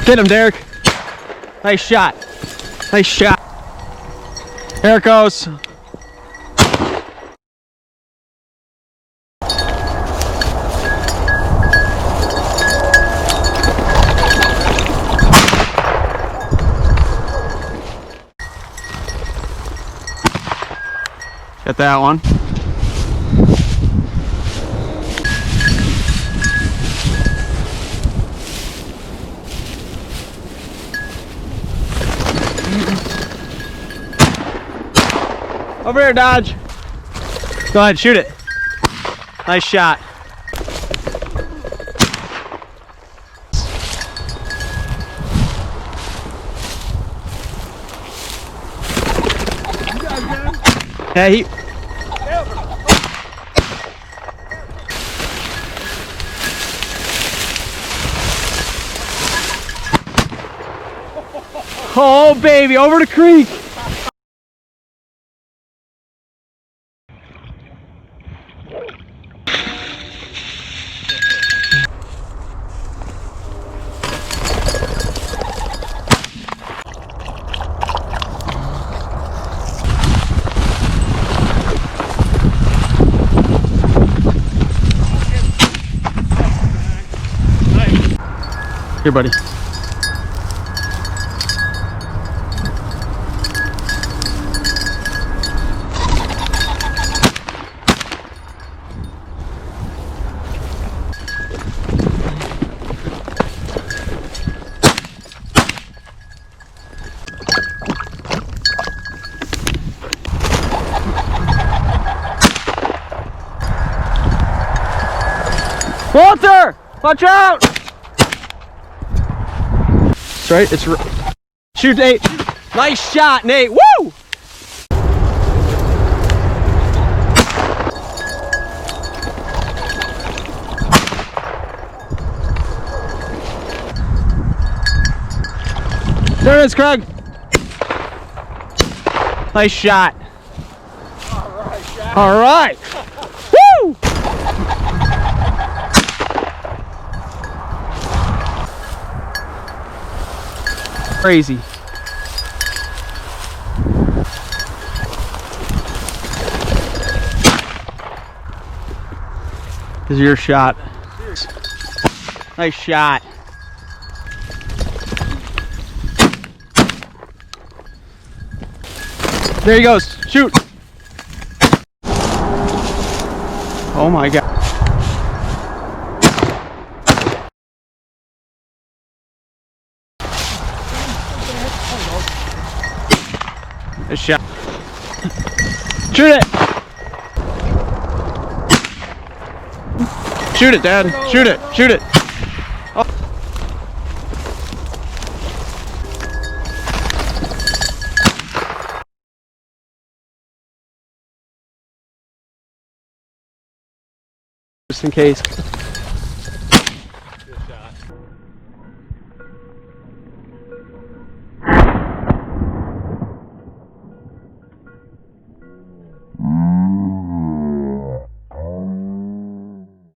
Get him, Derek. Nice shot. Nice shot. There it goes. Got that one. Over here, Dodge. Go ahead, shoot it. Nice shot. Yeah, he... Oh, baby, over the creek. Here, buddy. Walter! Watch out! That's right, it's... Shoot, Nate! Nice shot, Nate! Woo! There it is, Craig! Nice shot! Alright, Jack. Alright! Woo! Crazy. This is your shot. Nice shot. There he goes. Shoot. Oh my God. Nice shot. Shoot it. Shoot it, Dad. Shoot it. Shoot it. Oh. Just in case.